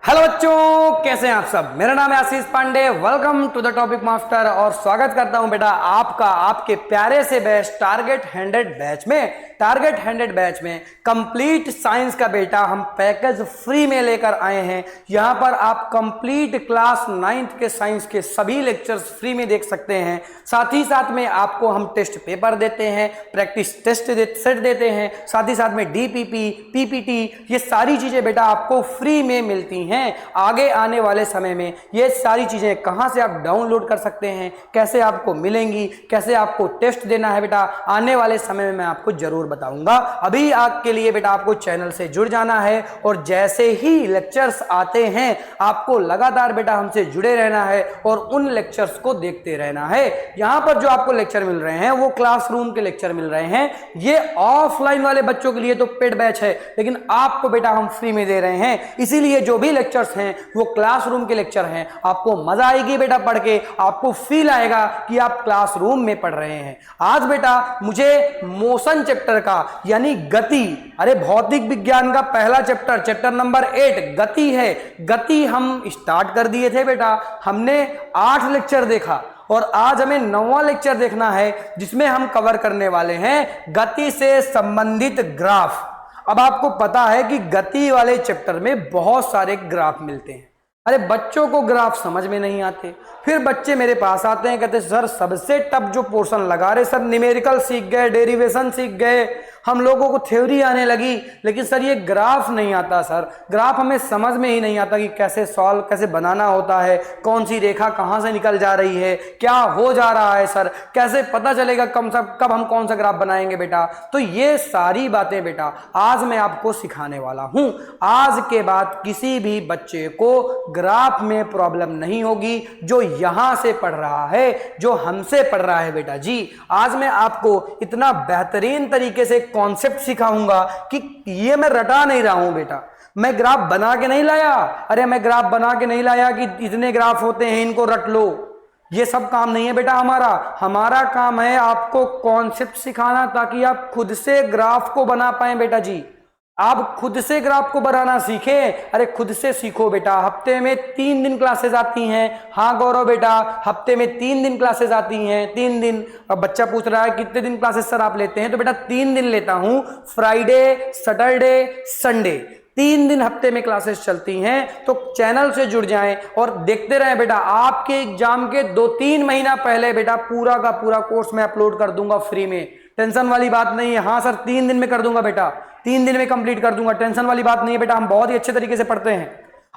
Hello बच्चों, कैसे हैं आप सब। मेरा नाम है Ashish Pandey. Welcome to the topic master और स्वागत करता हूं बेटा आपका आपके प्यारे से बैच टारगेट 100 बैच में। टारगेट 100 बैच में कंप्लीट साइंस का बेटा हम पैकेज फ्री में लेकर आए हैं। यहां पर आप कंप्लीट क्लास 9th के साइंस के सभी लेक्चर्स फ्री में देख सकते हैं। साथ ही साथ में आपको हम टेस्ट पेपर देते हैं, प्रैक्टिस टेस्ट सेट देते हैं, साथ ही साथ में डीपीपी, पीपीटी, ये सारी चीजें बेटा आपको फ्री में मिलती हैं। आगे आने वाले समय में ये सारी चीजें कहां से आप डाउनलोड कर सकते हैं, कैसे आपको मिलेंगी, कैसे आपको टेस्ट देना है बेटा, आने वाले समय में मैं आपको जरूर बताऊंगा। अभी आपके लिए बेटा आपको चैनल से जुड़ जाना है और जैसे ही लेक्चर्स आते हैं आपको लगातार बेटा हमसे जुड़े रहना है और उन लेक्चर्स को देखते रहना है। यहां पर जो आपको लेक्चर मिल रहे हैं वो क्लासरूम के लेक्चर मिल रहे हैं। ये ऑफलाइन वाले बच्चों के लिए तो पेड बैच है, लेकिन आपको बेटा हम फ्री में दे रहे हैं। इसीलिए जो भी लेक्चर्स हैं वो क्लासरूम के लेक्चर हैं। आपको मजा आएगी बेटा पढ़ के, आपको फील आएगा कि आप क्लासरूम में पढ़ रहे हैं। आज बेटा मुझे मोशन चैप्टर का यानी गति, अरे भौतिक विज्ञान का पहला चैप्टर, चैप्टर नंबर 8 गति है। गति हम स्टार्ट कर दिए थे बेटा, हमने 8 लेक्चर देखा और आज हमें 9वां लेक्चर देखना है जिसमें हम कवर करने वाले हैं गति से संबंधित ग्राफ। अब आपको पता है कि गति वाले चैप्टर में बहुत सारे ग्राफ मिलते हैं। अरे बच्चों को ग्राफ समझ में नहीं आते, फिर बच्चे मेरे पास आते हैं, कहते सर सबसे टफ जो पोर्शन लगा रहे सर, न्यूमेरिकल सीख गए, डेरिवेशन सीख गए, हम लोगों को थ्योरी आने लगी, लेकिन सर ये ग्राफ नहीं आता। सर ग्राफ हमें समझ में ही नहीं आता कि कैसे सॉल्व, कैसे बनाना होता है, कौन सी रेखा कहां से निकल जा रही है, क्या हो जा रहा है सर, कैसे पता चलेगा कब हम कौन सा ग्राफ बनाएंगे बेटा। तो ये सारी बातें बेटा आज मैं आपको सिखाने वाला हूं। आज के बाद किसी भी बच्चे को ग्राफ में प्रॉब्लम नहीं होगी जो यहां से पढ़ रहा है, जो हमसे पढ़ रहा है बेटा जी। आज मैं आपको इतना बेहतरीन तरीके से कॉन्सेप्ट सिखाऊंगा कि ये मैं रटा नहीं रहा हूं बेटा, मैं ग्राफ बना के नहीं लाया। अरे मैं ग्राफ बना के नहीं लाया कि इतने ग्राफ होते हैं इनको रट लो, ये सब काम नहीं है बेटा हमारा काम है आपको कॉन्सेप्ट सिखाना ताकि आप खुद से ग्राफ को बना पाए बेटा जी। आप खुद से ग्राफ को बनाना सीखें। अरे खुद से सीखो बेटा। हफ्ते में 3 दिन क्लासेस आती हैं। हाँ गौरव बेटा, हफ्ते में 3 दिन क्लासेस आती हैं, 3 दिन। अब बच्चा पूछ रहा है कितने दिन क्लासेस सर आप लेते हैं, तो बेटा 3 दिन लेता हूं, फ्राइडे, सैटरडे, संडे, 3 दिन हफ्ते में क्लासेस चलती हैं। तो चैनल से जुड़ जाएं और देखते रहें बेटा। आपके एग्जाम के 2-3 महीना पहले बेटा पूरा का पूरा कोर्स मैं अपलोड कर दूंगा फ्री में, टेंशन वाली बात नहीं है। हाँ सर 3 दिन में कर दूंगा बेटा, 3 दिन में कंप्लीट कर दूंगा, टेंशन वाली बात नहीं है बेटा, हम बहुत ही अच्छे तरीके से पढ़ते हैं।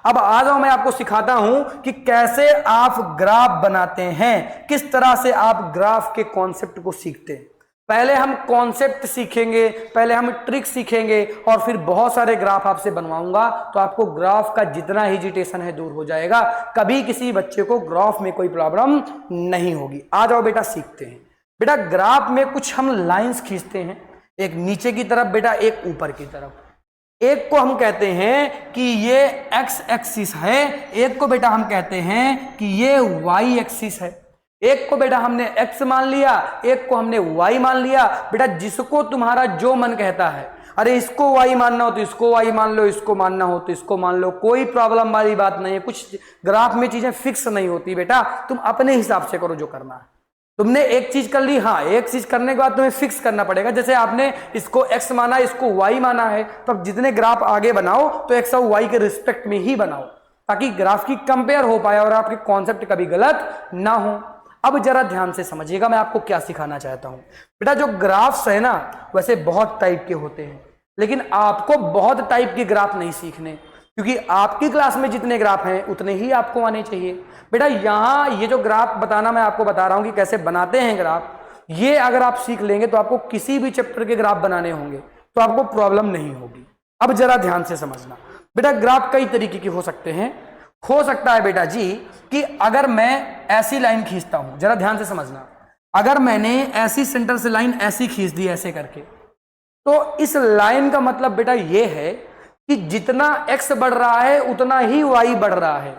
अब आ जाओ, मैं आपको सिखाता हूं कि कैसे आप ग्राफ बनाते हैं, किस तरह से आप ग्राफ के कॉन्सेप्ट को सीखते हैं। पहले हम कॉन्सेप्ट सीखेंगे, पहले हम ट्रिक सीखेंगे और फिर बहुत सारे ग्राफ आपसे बनवाऊंगा, तो आपको ग्राफ का जितना हेजिटेशन है दूर हो जाएगा। कभी किसी बच्चे को ग्राफ में कोई प्रॉब्लम नहीं होगी। आ जाओ बेटा सीखते हैं। बेटा ग्राफ में कुछ हम लाइंस खींचते हैं, एक नीचे की तरफ बेटा, एक ऊपर की तरफ। एक को हम कहते हैं कि ये एक्स एक्सिस है, एक को बेटा हम कहते हैं कि ये वाई एक्सिस है। एक को बेटा हमने एक्स मान लिया, एक को हमने वाई मान लिया। बेटा जिसको तुम्हारा जो मन कहता है, अरे इसको वाई मानना हो तो इसको वाई मान लो, इसको मानना हो तो इसको मान लो, कोई प्रॉब्लम वाली बात नहीं है। कुछ ग्राफ में चीजें फिक्स नहीं होती बेटा, तुम अपने हिसाब से करो जो करना है। तुमने एक चीज कर ली, हाँ एक चीज करने के बाद तुम्हें फिक्स करना पड़ेगा। जैसे आपने इसको एक्स माना, इसको वाई माना है, तो अब जितने ग्राफ आगे बनाओ तो एक्स और वाई के रिस्पेक्ट में ही बनाओ, ताकि ग्राफ की कंपेयर हो पाए और आपके कॉन्सेप्ट कभी गलत ना हो। अब जरा ध्यान से समझिएगा मैं आपको क्या सिखाना चाहता हूं। बेटा जो ग्राफ्स है ना, वैसे बहुत टाइप के होते हैं, लेकिन आपको बहुत टाइप के ग्राफ नहीं सीखने, क्योंकि आपकी क्लास में जितने ग्राफ हैं उतने ही आपको आने चाहिए। बेटा यहां ये जो ग्राफ बताना मैं आपको बता रहा हूं कि कैसे बनाते हैं ग्राफ, ये अगर आप सीख लेंगे तो आपको किसी भी चैप्टर के ग्राफ बनाने होंगे तो आपको प्रॉब्लम नहीं होगी। अब जरा ध्यान से समझना बेटा, ग्राफ कई तरीके के हो सकते हैं। हो सकता है बेटा जी कि अगर मैं ऐसी लाइन खींचता हूं, जरा ध्यान से समझना, अगर मैंने ऐसी सेंटर से लाइन ऐसी खींच दी ऐसे करके, तो इस लाइन का मतलब बेटा ये है कि जितना x बढ़ रहा है उतना ही y बढ़ रहा है,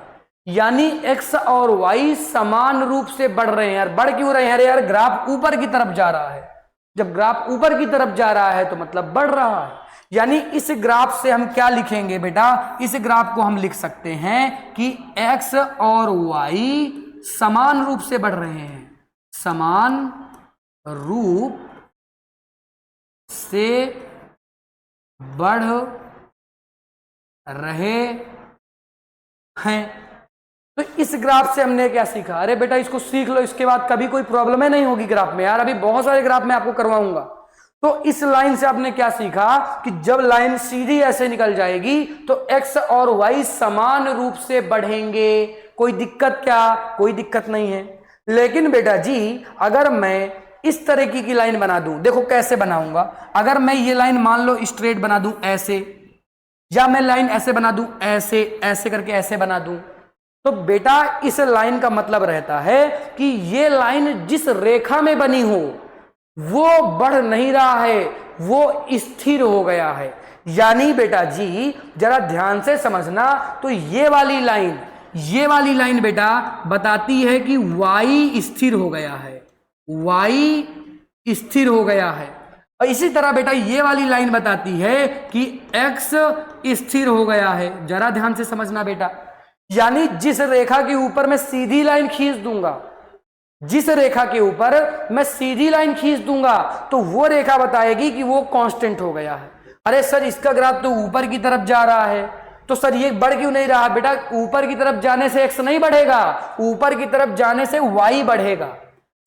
यानी x और y समान रूप से बढ़ रहे हैं। यार बढ़ क्यों रहे हैं? अरे यार ग्राफ ऊपर की तरफ जा रहा है, जब ग्राफ ऊपर की तरफ जा रहा है तो मतलब बढ़ रहा है। यानी इस ग्राफ से हम क्या लिखेंगे बेटा, इस ग्राफ को हम लिख सकते हैं कि x और y समान रूप से बढ़ रहे हैं, समान रूप से बढ़ रहे हैं। तो इस ग्राफ से हमने क्या सीखा, अरे बेटा इसको सीख लो, इसके बाद कभी कोई प्रॉब्लम ही नहीं होगी ग्राफ में यार, अभी बहुत सारे ग्राफ मैं आपको करवाऊंगा। तो इस लाइन से आपने क्या सीखा कि जब लाइन सीधी ऐसे निकल जाएगी तो x और y समान रूप से बढ़ेंगे, कोई दिक्कत क्या, कोई दिक्कत नहीं है। लेकिन बेटा जी अगर मैं इस तरीके की लाइन बना दूं, देखो कैसे बनाऊंगा, अगर मैं ये लाइन मान लो स्ट्रेट बना दूं ऐसे, या मैं लाइन ऐसे बना दूं ऐसे, ऐसे करके ऐसे बना दूं, तो बेटा इस लाइन का मतलब रहता है कि ये लाइन जिस रेखा में बनी हो वो बढ़ नहीं रहा है, वो स्थिर हो गया है। यानी बेटा जी जरा ध्यान से समझना, तो ये वाली लाइन बेटा बताती है कि y स्थिर हो गया है, y स्थिर हो गया है। और इसी तरह बेटा ये वाली लाइन बताती है कि x स्थिर हो गया है। जरा ध्यान से समझना बेटा, यानी जिस रेखा के ऊपर मैं सीधी लाइन खींच दूंगा, जिस रेखा के ऊपर मैं सीधी लाइन खींच दूंगा तो वो रेखा बताएगी कि वो कांस्टेंट हो गया है। अरे सर इसका ग्राफ तो ऊपर की तरफ जा रहा है, तो सर ये बढ़ क्यों नहीं रहा? बेटा ऊपर की तरफ जाने से x नहीं बढ़ेगा, ऊपर की तरफ जाने से y बढ़ेगा।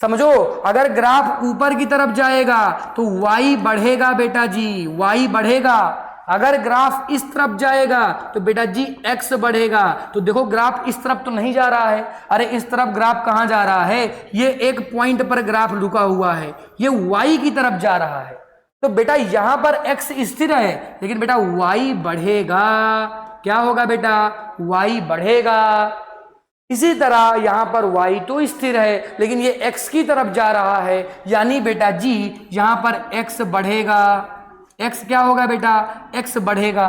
समझो, अगर ग्राफ ऊपर की तरफ जाएगा तो y बढ़ेगा बेटा जी, y बढ़ेगा। अगर ग्राफ इस तरफ जाएगा तो बेटा जी x बढ़ेगा। तो देखो ग्राफ इस तरफ तो नहीं जा रहा है, अरे इस तरफ ग्राफ कहां जा रहा है, ये एक पॉइंट पर ग्राफ रुका हुआ है, ये y की तरफ जा रहा है। तो बेटा यहां पर x स्थिर है, लेकिन बेटा y बढ़ेगा। क्या होगा बेटा? y बढ़ेगा। इसी तरह यहां पर y तो स्थिर है, लेकिन ये x की तरफ जा रहा है, यानी बेटा जी यहां पर x बढ़ेगा। x क्या होगा बेटा? x बढ़ेगा।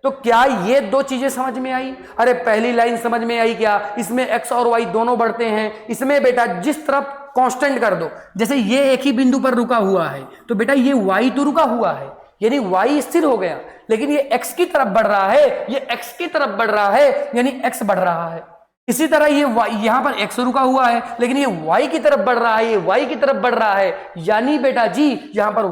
तो क्या ये दो चीजें समझ में आई? अरे पहली लाइन समझ में आई क्या? इसमें x और y दोनों बढ़ते हैं। इसमें बेटा जिस तरफ कांस्टेंट कर दो, जैसे ये एक ही बिंदु पर रुका हुआ है तो बेटा ये y तो रुका हुआ है, यानी y स्थिर हो गया, लेकिन ये x की तरफ बढ़ रहा है, ये x की तरफ बढ़ रहा है, यानी x बढ़ रहा है। इसी तरह ये यहां पर x रुका हुआ है, लेकिन ये y की तरफ बढ़ रहा है, ये y की तरफ बढ़ रहा है, यानी बेटा जी यहां पर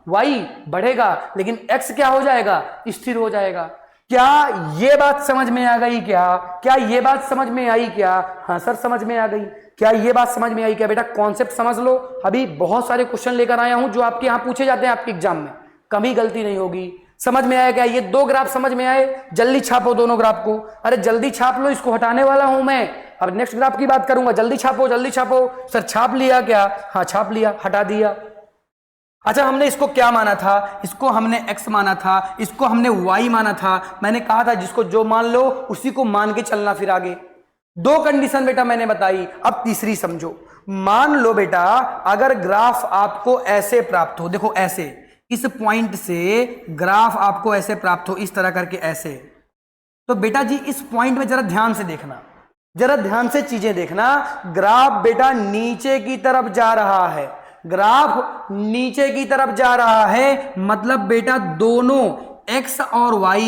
y बढ़ेगा, लेकिन x क्या हो जाएगा? स्थिर हो जाएगा। क्या ये बात समझ में आ गई क्या? क्या ये बात समझ में आई क्या? हाँ सर समझ में आ गई। क्या ये बात समझ में आई क्या? बेटा कॉन्सेप्ट समझ लो। अभी बहुत सारे क्वेश्चन लेकर आया हूं जो आपके यहां पूछे जाते हैं आपके एग्जाम में, कभी गलती नहीं होगी। समझ में आया क्या? ये दो ग्राफ समझ में आए? जल्दी छापो दोनों ग्राफ को। अरे जल्दी छाप लो, इसको हटाने वाला हूं मैं, अब नेक्स्ट ग्राफ की बात करूंगा। जल्दी छापो, जल्दी छापो। सर छाप लिया क्या? हाँ छाप लिया, हटा दिया। अच्छा हमने इसको क्या माना था? इसको हमने x माना था, इसको हमने y माना था। मैंने कहा था जिसको जो मान लो उसी को मान के चलना फिर आगे। दो कंडीशन बेटा मैंने बताई, अब तीसरी समझो। मान लो बेटा अगर ग्राफ आपको ऐसे प्राप्त हो, देखो ऐसे, इस पॉइंट से ग्राफ आपको ऐसे प्राप्त हो, इस तरह करके ऐसे, तो बेटा जी इस पॉइंट में जरा ध्यान से देखना, जरा ध्यान से चीजें देखना। ग्राफ बेटा नीचे की तरफ जा रहा है, ग्राफ नीचे की तरफ जा रहा है, मतलब बेटा दोनों x और y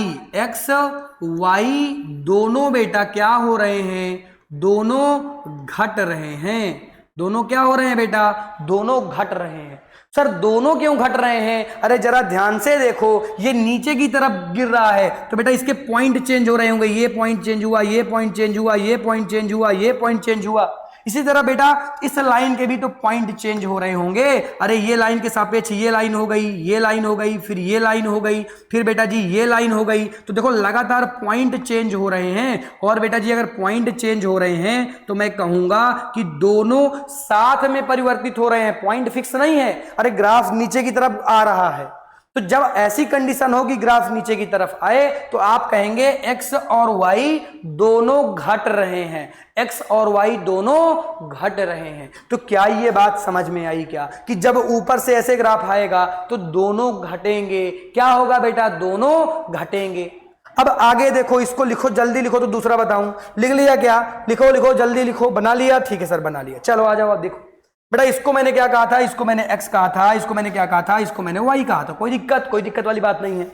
दोनों बेटा क्या हो रहे हैं? दोनों घट रहे हैं। दोनों क्या हो रहे हैं बेटा? दोनों घट रहे हैं। सर दोनों क्यों घट रहे हैं? अरे जरा ध्यान से देखो, ये नीचे की तरफ गिर रहा है तो बेटा इसके पॉइंट चेंज हो रहे होंगे, ये पॉइंट चेंज हुआ, ये पॉइंट चेंज हुआ, ये पॉइंट चेंज हुआ, ये पॉइंट चेंज हुआ। इसी तरह बेटा इस लाइन के भी तो पॉइंट चेंज हो रहे होंगे। अरे ये लाइन के सापेक्ष ये लाइन हो गई, ये लाइन हो गई, फिर ये लाइन हो गई, फिर बेटा जी ये लाइन हो गई। तो देखो लगातार पॉइंट चेंज हो रहे हैं। और बेटा जी अगर पॉइंट चेंज हो रहे हैं तो मैं कहूंगा कि दोनों साथ में परिवर्तित हो रहे हैं, पॉइंट फिक्स नहीं है। अरे ग्राफ नीचे की तरफ आ रहा है, तो जब ऐसी कंडीशन होगी ग्राफ नीचे की तरफ आए तो आप कहेंगे x और y दोनों घट रहे हैं, x और y दोनों घट रहे हैं। तो क्या ये बात समझ में आई क्या कि जब ऊपर से ऐसे ग्राफ आएगा तो दोनों घटेंगे? क्या होगा बेटा? दोनों घटेंगे। अब आगे देखो, इसको लिखो, जल्दी लिखो तो दूसरा बताऊं। लिख लिया क्या? लिखो लिखो जल्दी लिखो। बना लिया? ठीक है सर बना लिया। चलो आ जाओ, अब देखो बेटा इसको मैंने क्या कहा था, इसको मैंने x कहा था, इसको मैंने क्या कहा था, इसको मैंने y कहा था। कोई दिक्कत वाली बात नहीं है।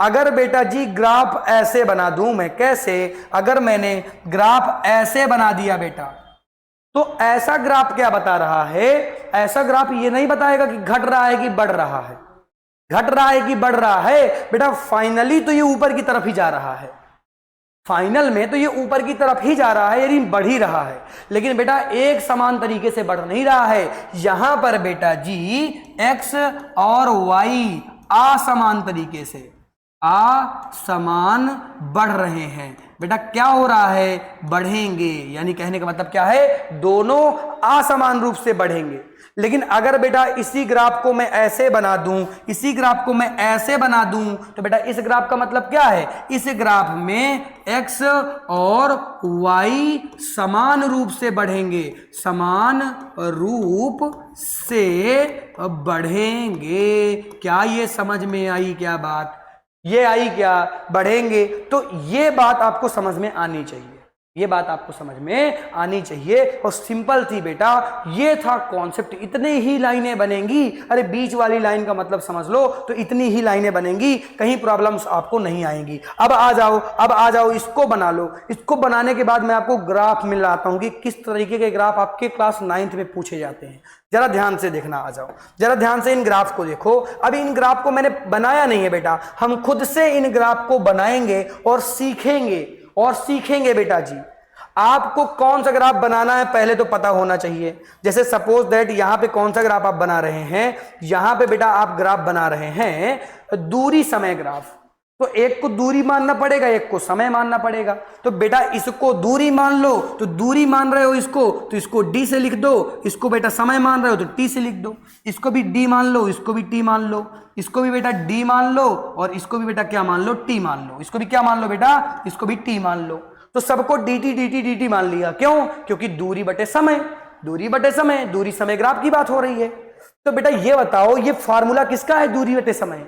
अगर बेटा जी ग्राफ ऐसे बना दूं मैं, कैसे, अगर मैंने ग्राफ ऐसे बना दिया बेटा, तो ऐसा ग्राफ क्या बता रहा है, ऐसा ग्राफ ये नहीं बताएगा कि घट रहा है कि बढ़ रहा है, घट रहा है कि बढ़ रहा है। बेटा फाइनली तो ये ऊपर की तरफ ही जा रहा है, फाइनल में तो ये ऊपर की तरफ ही जा रहा है, यानी बढ़ ही रहा है। लेकिन बेटा एक समान तरीके से बढ़ नहीं रहा है। यहां पर बेटा जी x और y असमान तरीके से असमान बढ़ रहे हैं। बेटा क्या हो रहा है, बढ़ेंगे, यानी कहने का मतलब क्या है, दोनों असमान रूप से बढ़ेंगे। लेकिन अगर बेटा इसी ग्राफ को मैं ऐसे बना दूं, इसी ग्राफ को मैं ऐसे बना दूं, तो बेटा इस ग्राफ का मतलब क्या है, इस ग्राफ में x और y समान रूप से बढ़ेंगे, समान रूप से बढ़ेंगे। क्या ये समझ में आई क्या बात, ये आई क्या, बढ़ेंगे। तो ये बात आपको समझ में आनी चाहिए, ये बात आपको समझ में आनी चाहिए। और सिंपल थी बेटा, ये था कॉन्सेप्ट। इतने ही लाइनें बनेंगी, अरे बीच वाली लाइन का मतलब समझ लो, तो इतनी ही लाइनें बनेंगी, कहीं प्रॉब्लम्स आपको नहीं आएंगी। अब आ जाओ इसको बना लो। इसको बनाने के बाद मैं आपको ग्राफ मिलाता हूं कि किस तरीके के ग्राफ आपके क्लास 9th में पूछे जाते हैं। जरा ध्यान से देखना, आ जाओ जरा ध्यान से इन ग्राफ को देखो। अभी इन ग्राफ को मैंने बनाया नहीं है बेटा, हम खुद से इन ग्राफ को बनाएंगे और सीखेंगे बेटा जी। आपको कौन सा ग्राफ बनाना है पहले तो पता होना चाहिए। जैसे सपोज दैट यहां पे कौन सा ग्राफ आप बना रहे हैं, यहां पे बेटा आप ग्राफ बना रहे हैं दूरी समय ग्राफ, तो एक को दूरी मानना पड़ेगा, एक को समय मानना पड़ेगा। तो बेटा इसको दूरी मान लो, तो दूरी मान रहे हो इसको, तो इसको d से लिख दो। इसको बेटा समय मान रहे हो तो t से लिख दो। इसको भी d मान लो, इसको भी t मान लो, इसको भी बेटा d मान लो, और इसको भी बेटा क्या मान लो, t मान लो। इसको भी क्या मान लो बेटा, इसको भी t मान लो। तो सबको dt मान लिया, क्यों, क्योंकि दूरी बटे समय, दूरी समय ग्राफ की बात हो रही है। तो बेटा ये बताओ, ये फॉर्मूला किसका है, दूरी बटे समय।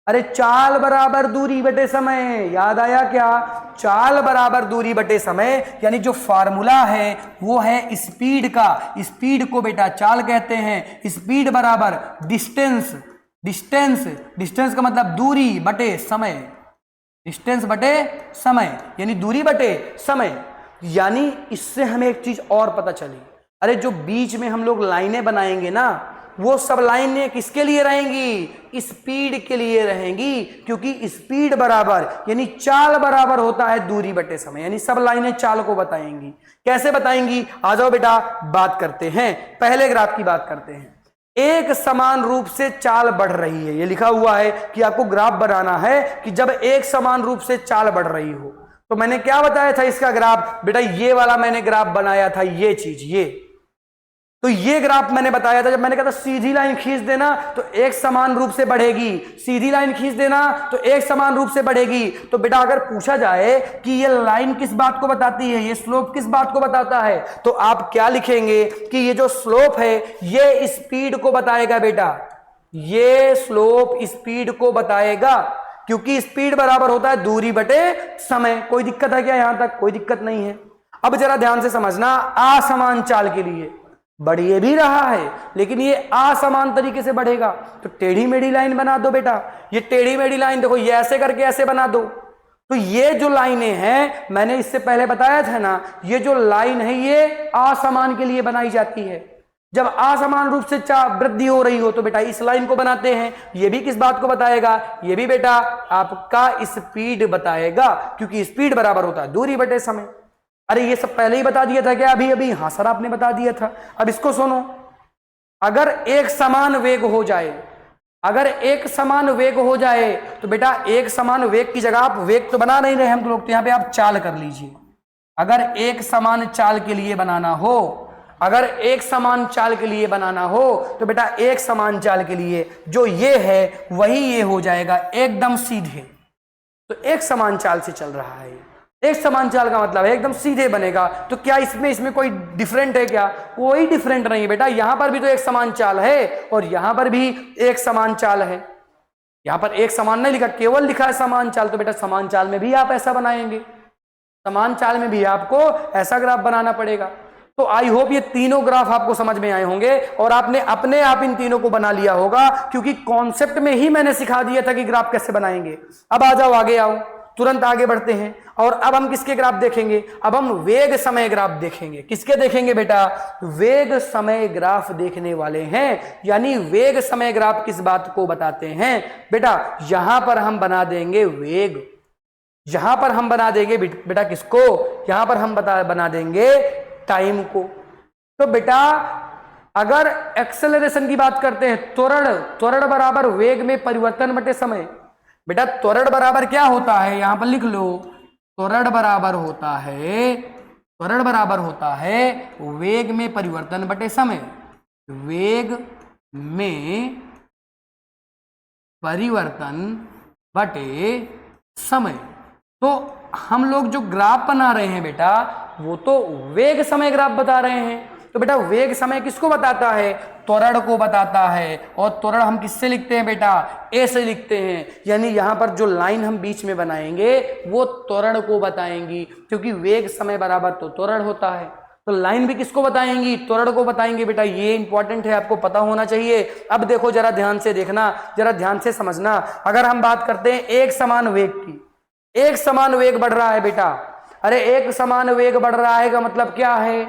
अरे चाल बराबर दूरी बटे समय, याद आया क्या, चाल बराबर दूरी बटे समय। यानी जो फार्मूला है वो है स्पीड का, स्पीड को बेटा चाल कहते हैं। स्पीड बराबर डिस्टेंस, डिस्टेंस का मतलब दूरी बटे समय, डिस्टेंस बटे समय, यानी दूरी बटे समय। यानी इससे हमें एक चीज और पता चली, अरे जो बीच में हम लोग लाइनें बनाएंगे ना, वो सब लाइनें किसके लिए रहेंगी, स्पीड के लिए रहेंगी। क्योंकि स्पीड बराबर यानी चाल बराबर होता है दूरी बटे समय, यानी सब लाइनें चाल को बताएंगी। कैसे बताएंगी, आ जाओ बेटा बात करते हैं। पहले ग्राफ की बात करते हैं। एक समान रूप से चाल बढ़ रही है, ये लिखा हुआ है कि आपको ग्राफ बनाना है कि जब एक समान रूप से चाल बढ़ रही हो। तो मैंने क्या बताया था इसका ग्राफ, बेटा ये वाला मैंने ग्राफ बनाया था, ये चीज, ये तो ये ग्राफ मैंने बताया था। जब मैंने कहा था सीधी लाइन खींच देना तो एक समान रूप से बढ़ेगी, सीधी लाइन खींच देना तो एक समान रूप से बढ़ेगी। तो बेटा अगर पूछा जाए कि ये लाइन किस बात को बताती है, ये स्लोप किस बात को बताता है, तो आप क्या लिखेंगे कि ये जो स्लोप है ये स्पीड को बताएगा बेटा, ये स्लोप स्पीड को बताएगा। क्योंकि स्पीड बराबर होता है दूरी बटे समय। कोई दिक्कत है क्या, यहां तक कोई दिक्कत नहीं है। अब जरा ध्यान से समझना, असमान चाल के लिए बढ़ ये भी रहा है, लेकिन ये असमान तरीके से बढ़ेगा। तो टेढ़ी मेढ़ी लाइन बना दो बेटा, ये टेढ़ी मेढ़ी लाइन देखो, ये ऐसे करके ऐसे बना दो। तो ये जो लाइनें हैं, मैंने इससे पहले बताया था ना, ये जो लाइन है ये असमान के लिए बनाई जाती है। जब असमान रूप से वृद्धि हो रही हो तो बेटा इस लाइन को बनाते हैं। ये भी किस बात को बताएगा, ये भी बेटा आपका स्पीड बताएगा, क्योंकि स्पीड बराबर होता है दूरी बटे समय। अरे ये सब पहले ही बता दिया था क्या अभी अभी, हाँ सर आपने बता दिया था। अब इसको सुनो, अगर एक समान वेग हो जाए, अगर एक समान वेग हो जाए तो बेटा एक समान वेग की जगह, आप वेग तो बना नहीं रहे हम लोग, तो यहां पे आप चाल कर लीजिए। अगर एक समान चाल के लिए बनाना हो, अगर एक समान चाल के लिए बनाना हो तो बेटा एक समान चाल के लिए जो ये है वही ये हो जाएगा एकदम सीधे। तो एक समान चाल से चल रहा है, एक समान चाल का मतलब है एकदम सीधे बनेगा। तो क्या इसमें कोई डिफरेंट है क्या, कोई डिफरेंट नहीं बेटा। यहां पर भी तो एक समान चाल है और यहां पर भी एक समान चाल है। यहां पर एक समान नहीं लिखा, केवल लिखा है समान चाल। तो बेटा समान चाल में भी आप ऐसा बनाएंगे, समान चाल में भी आपको ऐसा ग्राफ बनाना पड़ेगा। तो आई होप ये तीनों ग्राफ आपको समझ में आए होंगे और आपने अपने आप इन तीनों को बना लिया होगा, क्योंकि कॉन्सेप्ट में ही मैंने सिखा दिया था कि ग्राफ कैसे बनाएंगे। अब आ जाओ, आगे आओ, तुरंत आगे बढ़ते हैं। और अब हम किसके ग्राफ देखेंगे? अब हम वेग समय ग्राफ देखेंगे। किसके देखेंगे बेटा? वेग समय ग्राफ देखने वाले हैं। यानी वेग समय ग्राफ किस बात को बताते हैं बेटा? यहां पर हम बना देंगे वेग, यहां पर हम बना देंगे बेटा किसको? यहां पर हम बना देंगे टाइम को। तो बेटा अगर एक्सेलरेशन की बात करते हैं, त्वरण बराबर वेग में परिवर्तन बटे समय। बेटा त्वरण बराबर क्या होता है? यहां पर लिख लो, त्वरण बराबर होता है वेग में परिवर्तन बटे समय। वेग में परिवर्तन बटे समय। तो हम लोग जो ग्राफ बना रहे हैं बेटा, वो तो वेग समय ग्राफ बता रहे हैं। तो बेटा वेग समय किसको बताता है? त्वरण को बताता है। और त्वरण हम किससे लिखते हैं बेटा? ए से लिखते हैं। यानी यहां पर जो लाइन हम बीच में बनाएंगे वो त्वरण को बताएंगी, क्योंकि वेग समय बराबर तो त्वरण होता है। तो लाइन भी किसको बताएंगी? त्वरण को बताएंगे। बेटा ये इंपॉर्टेंट है, आपको पता होना चाहिए। अब देखो जरा ध्यान से देखना, जरा ध्यान से समझना। अगर हम बात करते हैं एक समान वेग की, एक समान वेग बढ़ रहा है बेटा। अरे एक समान वेग बढ़ रहा है का मतलब क्या है?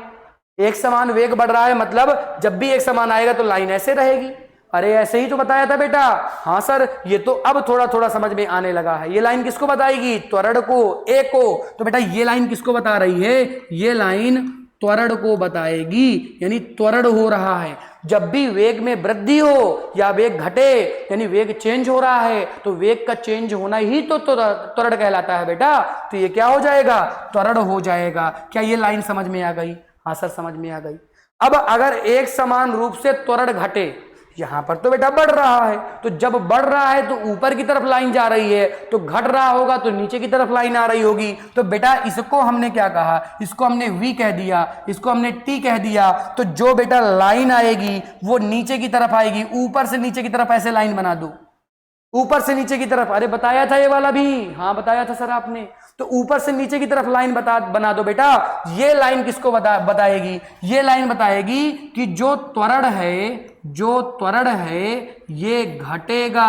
एक समान वेग बढ़ रहा है मतलब जब भी एक समान आएगा तो लाइन ऐसे रहेगी। अरे ऐसे ही तो बताया था बेटा। हाँ सर, ये तो अब थोड़ा थोड़ा समझ में आने लगा है। ये लाइन किसको बताएगी? त्वरण को, ए को। तो बेटा ये लाइन किसको बता रही है? ये लाइन त्वरण को बताएगी। यानी त्वरण हो रहा है। जब भी वेग में वृद्धि हो या वेग घटे, यानी वेग चेंज हो रहा है, तो वेग का चेंज होना ही तो त्वरण कहलाता है बेटा। तो ये क्या हो जाएगा? त्वरण हो जाएगा। क्या ये लाइन समझ में आ गई? हाँ सर समझ में आ गई। अब अगर एक समान रूप से त्वरण घटे, यहां पर तो बेटा बढ़ रहा है, तो जब बढ़ रहा है तो ऊपर की तरफ लाइन जा रही है, तो घट रहा होगा तो नीचे की तरफ लाइन आ रही होगी। तो बेटा इसको हमने क्या कहा? इसको हमने v कह दिया, इसको हमने t कह दिया। तो जो बेटा लाइन आएगी वो नीचे की तरफ आएगी। ऊपर से नीचे की तरफ ऐसे लाइन बना दो, ऊपर से नीचे की तरफ। अरे बताया था ये वाला भी, हाँ बताया था सर आपने। तो ऊपर से नीचे की तरफ लाइन बना दो बेटा। ये लाइन किसको बताएगी? ये लाइन बताएगी कि जो त्वरण है ये घटेगा।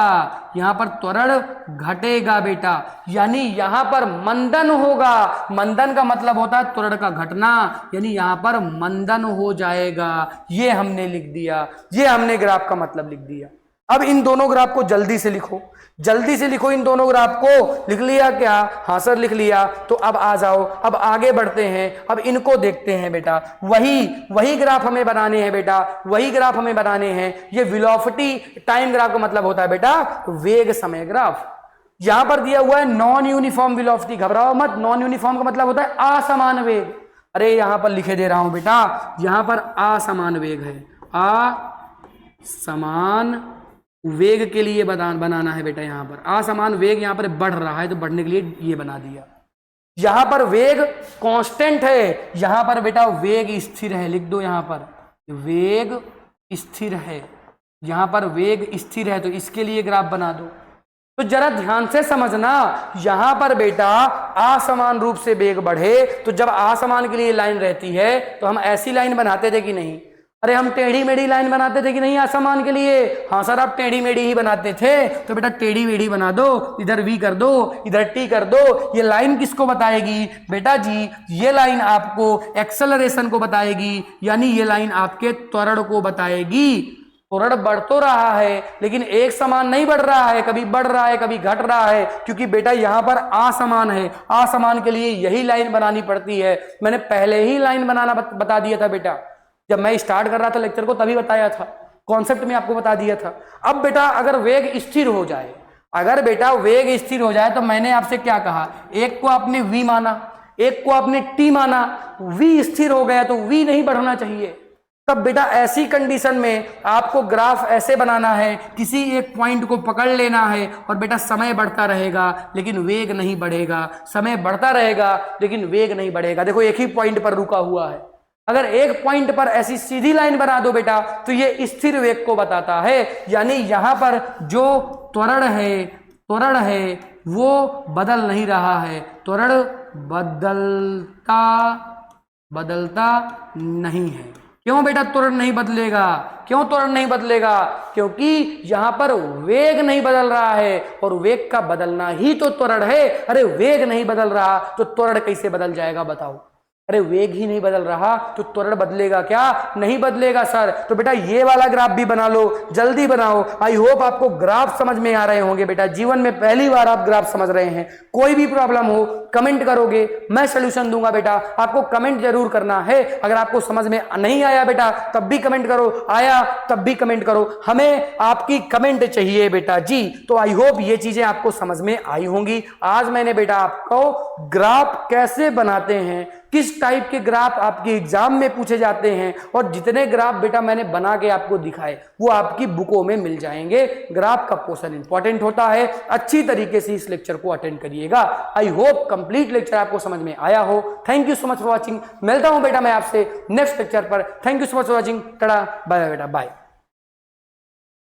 यहां पर त्वरण घटेगा बेटा, यानी यहां पर मंदन होगा। मंदन का मतलब होता है त्वरण का घटना, यानी यहां पर मंदन हो जाएगा। ये हमने लिख दिया, ये हमने ग्राफ का मतलब लिख दिया। अब इन दोनों ग्राफ को जल्दी से लिखो, जल्दी से लिखो इन दोनों ग्राफ को। लिख लिया क्या? हाँ सर लिख लिया। तो अब आ जाओ, अब आगे बढ़ते हैं। अब इनको देखते हैं बेटा। वही ग्राफ हमें बनाने हैं बेटा, वही ग्राफ हमें बनाने हैं। ये वेलोसिटी टाइम ग्राफ का मतलब होता है बेटा वेग समय ग्राफ। यहां पर दिया हुआ है नॉन यूनिफॉर्म वेलोसिटी। घबराओ मत, नॉन यूनिफॉर्म का मतलब होता है असमान वेग। अरे यहां पर लिखे दे रहा हूं बेटा, यहां पर असमान वेग है। असमान वेग के लिए बनाना है बेटा। यहां पर असमान वेग यहां पर बढ़ रहा है, तो बढ़ने के लिए ये बना दिया। यहां पर वेग कांस्टेंट है, यहां पर बेटा वेग स्थिर है। लिख दो यहां पर वेग स्थिर है, यहां पर वेग स्थिर है, तो इसके लिए ग्राफ बना दो। तो जरा ध्यान से समझना, यहां पर बेटा असमान रूप से वेग बढ़े, तो जब असमान के लिए लाइन रहती है तो हम ऐसी लाइन बनाते थे कि नहीं? अरे हम टेढ़ी मेढ़ी लाइन बनाते थे कि नहीं असमान के लिए? हाँ सर आप टेढ़ी मेढ़ी ही बनाते थे। तो बेटा टेढ़ी मेढ़ी बना दो, इधर v कर दो, इधर t कर दो। ये लाइन किसको बताएगी बेटा जी? ये लाइन आपको एक्सेलरेशन को बताएगी, यानी ये लाइन आपके त्वरण को बताएगी। त्वरण बढ़ तो रहा है लेकिन एक समान नहीं बढ़ रहा है, कभी बढ़ रहा है कभी घट रहा है, क्योंकि बेटा यहां पर असमान है। असमान के लिए यही लाइन बनानी पड़ती है। मैंने पहले ही लाइन बनाना बता दिया था बेटा, जब मैं स्टार्ट कर रहा था लेक्चर को तभी बताया था, कॉन्सेप्ट में आपको बता दिया था। अब बेटा अगर वेग स्थिर हो जाए, अगर बेटा वेग स्थिर हो जाए, तो मैंने आपसे क्या कहा? एक को आपने v माना, एक को आपने t माना। v स्थिर हो गया तो v नहीं बढ़ना चाहिए। तब बेटा ऐसी कंडीशन में आपको ग्राफ ऐसे बनाना है, किसी एक पॉइंट को पकड़ लेना है और बेटा समय बढ़ता रहेगा लेकिन वेग नहीं बढ़ेगा। समय बढ़ता रहेगा लेकिन वेग नहीं बढ़ेगा। देखो एक ही पॉइंट पर रुका हुआ है। अगर एक पॉइंट पर ऐसी सीधी लाइन बना दो बेटा तो ये स्थिर वेग को बताता है। यानी यहां पर जो त्वरण है वो बदल नहीं रहा है, त्वरण बदलता बदलता नहीं है। क्यों बेटा त्वरण नहीं बदलेगा? क्यों त्वरण नहीं बदलेगा? क्योंकि यहां पर वेग नहीं बदल रहा है और वेग का बदलना ही तो त्वरण है। अरे वेग नहीं बदल रहा तो त्वरण कैसे बदल जाएगा बताओ? अरे वेग ही नहीं बदल रहा तो त्वरण बदलेगा क्या? नहीं बदलेगा सर। तो बेटा ये वाला ग्राफ भी बना लो, जल्दी बनाओ। आई होप आपको ग्राफ समझ में आ रहे होंगे बेटा। जीवन में पहली बार आप ग्राफ समझ रहे हैं। कोई भी प्रॉब्लम हो कमेंट करोगे, मैं सोल्यूशन दूंगा बेटा। आपको कमेंट जरूर करना है। अगर आपको समझ में नहीं आया बेटा तब भी कमेंट करो, आया तब भी कमेंट करो। हमें आपकी कमेंट चाहिए बेटा जी। तो आई होप ये चीजें आपको समझ में आई होंगी। आज मैंने बेटा आपको ग्राफ कैसे बनाते हैं, किस टाइप के ग्राफ आपके एग्जाम में पूछे जाते हैं और जितने ग्राफ बेटा मैंने बना के आपको दिखाए वो आपकी बुकों में मिल जाएंगे। ग्राफ का पोर्शन इंपॉर्टेंट होता है। अच्छी तरीके से इस लेक्चर को अटेंड करिएगा। आई होप कंप्लीट लेक्चर आपको समझ में आया हो। Thank you so much for watching. मिलता हूं बेटा मैं आपसे नेक्स्ट लेक्चर पर। Thank you so much for watching. Tata bye बेटा, बाय।